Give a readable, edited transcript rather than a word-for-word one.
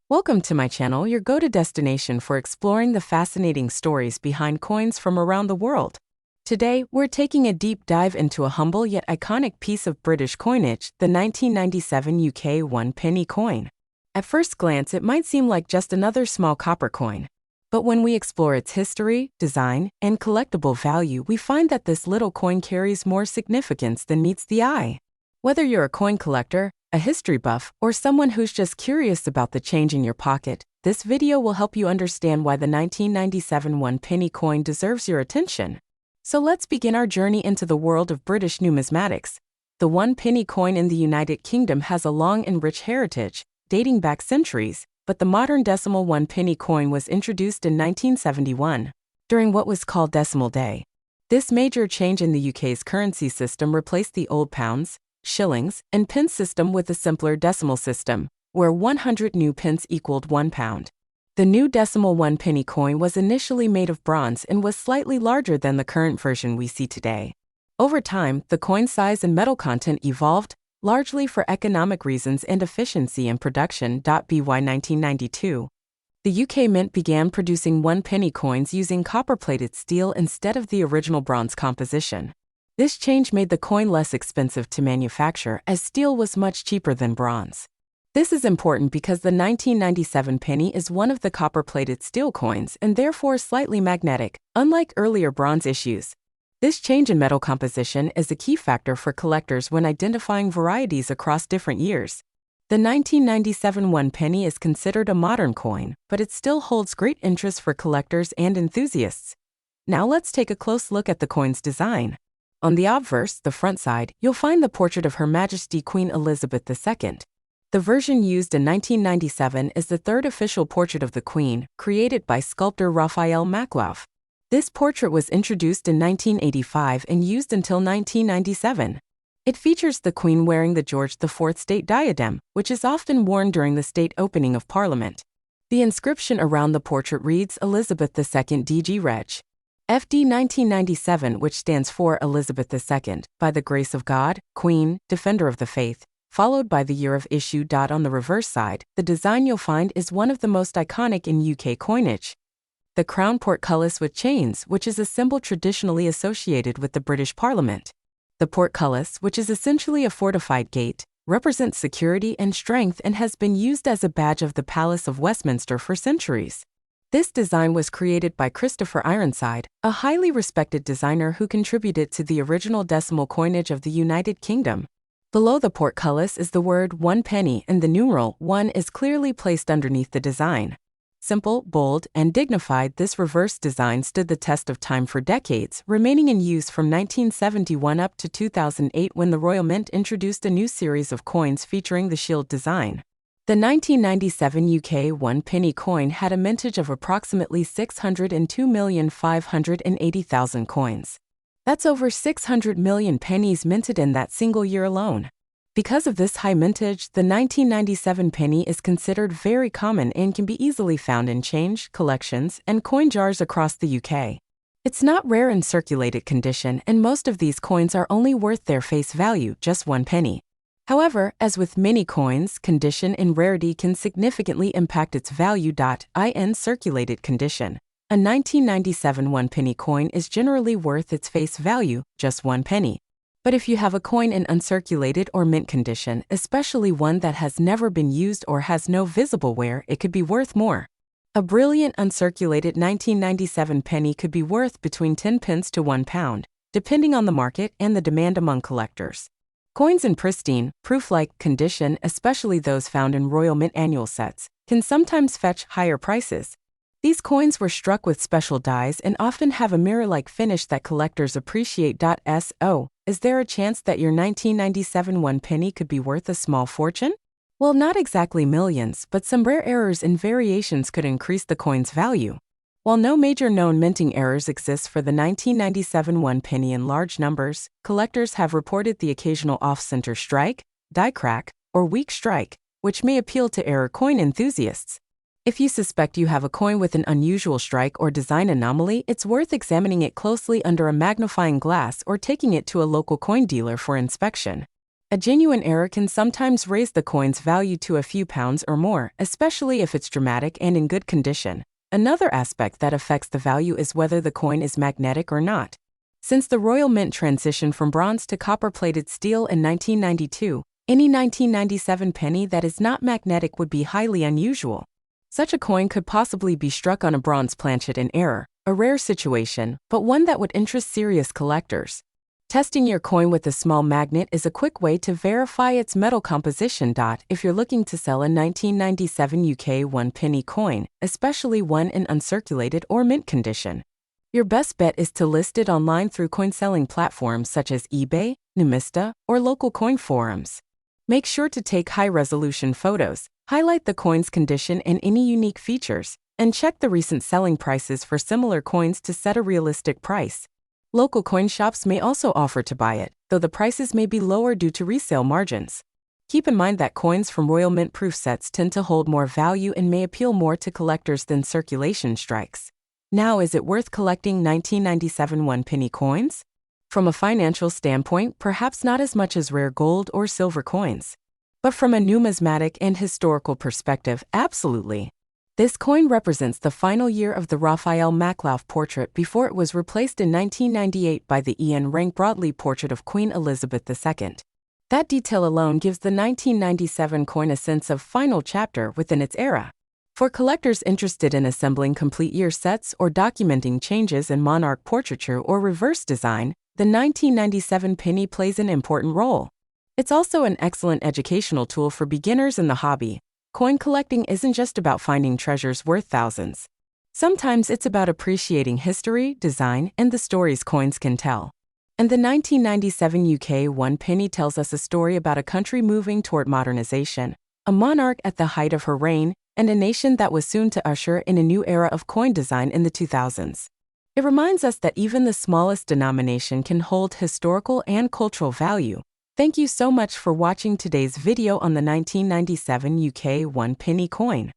Welcome to my channel, your go-to destination for exploring the fascinating stories behind coins from around the world. Today, we're taking a deep dive into a humble yet iconic piece of British coinage, the 1997 UK 1 penny coin. At first glance, it might seem like just another small copper coin. But when we explore its history, design, and collectible value, we find that this little coin carries more significance than meets the eye. Whether you're a coin collector, a history buff, or someone who's just curious about the change in your pocket, this video will help you understand why the 1997 1 penny coin deserves your attention. So let's begin our journey into the world of British numismatics. The 1 penny coin in the United Kingdom has a long and rich heritage, dating back centuries, but the modern decimal 1 penny coin was introduced in 1971, during what was called Decimal Day. This major change in the UK's currency system replaced the old pounds, shillings, and pence system with a simpler decimal system, where 100 new pence equaled £1. The new decimal 1 penny coin was initially made of bronze and was slightly larger than the current version we see today. Over time, the coin size and metal content evolved, largely for economic reasons and efficiency in production. By 1992, the UK Mint began producing 1 penny coins using copper-plated steel instead of the original bronze composition. This change made the coin less expensive to manufacture, as steel was much cheaper than bronze. This is important because the 1997 penny is one of the copper-plated steel coins and therefore slightly magnetic, unlike earlier bronze issues. This change in metal composition is a key factor for collectors when identifying varieties across different years. The 1997 1 penny is considered a modern coin, but it still holds great interest for collectors and enthusiasts. Now let's take a close look at the coin's design. On the obverse, the front side, you'll find the portrait of Her Majesty Queen Elizabeth II. The version used in 1997 is the third official portrait of the Queen, created by sculptor Raphael Maklouf. This portrait was introduced in 1985 and used until 1997. It features the Queen wearing the George IV state diadem, which is often worn during the state opening of Parliament. The inscription around the portrait reads Elizabeth II DG Reg. FD 1997, which stands for Elizabeth II, by the grace of God, Queen, Defender of the Faith, followed by the year of issue. On the reverse side, the design you'll find is one of the most iconic in UK coinage. The crown portcullis with chains, which is a symbol traditionally associated with the British Parliament. The portcullis, which is essentially a fortified gate, represents security and strength and has been used as a badge of the Palace of Westminster for centuries. This design was created by Christopher Ironside, a highly respected designer who contributed to the original decimal coinage of the United Kingdom. Below the portcullis is the word 1 penny, and the numeral 1 is clearly placed underneath the design. Simple, bold, and dignified, this reverse design stood the test of time for decades, remaining in use from 1971 up to 2008 when the Royal Mint introduced a new series of coins featuring the shield design. The 1997 UK 1 penny coin had a mintage of approximately 602,580,000 coins. That's over 600 million pennies minted in that single year alone. Because of this high mintage, the 1997 penny is considered very common and can be easily found in change, collections, and coin jars across the UK. It's not rare in circulated condition, and most of these coins are only worth their face value, just 1 penny. However, as with many coins, condition and rarity can significantly impact its value. In circulated condition, a 1997 1 penny coin is generally worth its face value, just 1 penny. But if you have a coin in uncirculated or mint condition, especially one that has never been used or has no visible wear, it could be worth more. A brilliant uncirculated 1997 penny could be worth between 10 pence to £1, depending on the market and the demand among collectors. Coins in pristine, proof-like condition, especially those found in Royal Mint annual sets, can sometimes fetch higher prices. These coins were struck with special dies and often have a mirror-like finish that collectors appreciate. So, is there a chance that your 1997 1 penny could be worth a small fortune? Well, not exactly millions, but some rare errors and variations could increase the coin's value. While no major known minting errors exist for the 1997 1 penny in large numbers, collectors have reported the occasional off-center strike, die crack, or weak strike, which may appeal to error coin enthusiasts. If you suspect you have a coin with an unusual strike or design anomaly, it's worth examining it closely under a magnifying glass or taking it to a local coin dealer for inspection. A genuine error can sometimes raise the coin's value to a few pounds or more, especially if it's dramatic and in good condition. Another aspect that affects the value is whether the coin is magnetic or not. Since the Royal Mint transition from bronze to copper-plated steel in 1992, any 1997 penny that is not magnetic would be highly unusual. Such a coin could possibly be struck on a bronze planchet in error, a rare situation, but one that would interest serious collectors. Testing your coin with a small magnet is a quick way to verify its metal composition. If you're looking to sell a 1997 UK 1 penny coin, especially one in uncirculated or mint condition, your best bet is to list it online through coin selling platforms such as eBay, Numista, or local coin forums. Make sure to take high-resolution photos, highlight the coin's condition and any unique features, and check the recent selling prices for similar coins to set a realistic price. Local coin shops may also offer to buy it, though the prices may be lower due to resale margins. Keep in mind that coins from Royal Mint proof sets tend to hold more value and may appeal more to collectors than circulation strikes. Now, is it worth collecting 1997 1-penny coins? From a financial standpoint, perhaps not as much as rare gold or silver coins. But from a numismatic and historical perspective, absolutely. This coin represents the final year of the Raphael Maklouf portrait before it was replaced in 1998 by the Ian Rank Broadley portrait of Queen Elizabeth II. That detail alone gives the 1997 coin a sense of final chapter within its era. For collectors interested in assembling complete year sets or documenting changes in monarch portraiture or reverse design, the 1997 penny plays an important role. It's also an excellent educational tool for beginners in the hobby. Coin collecting isn't just about finding treasures worth thousands. Sometimes it's about appreciating history, design, and the stories coins can tell. And the 1997 UK 1 penny tells us a story about a country moving toward modernization, a monarch at the height of her reign, and a nation that was soon to usher in a new era of coin design in the 2000s. It reminds us that even the smallest denomination can hold historical and cultural value. Thank you so much for watching today's video on the 1997 UK 1 penny coin.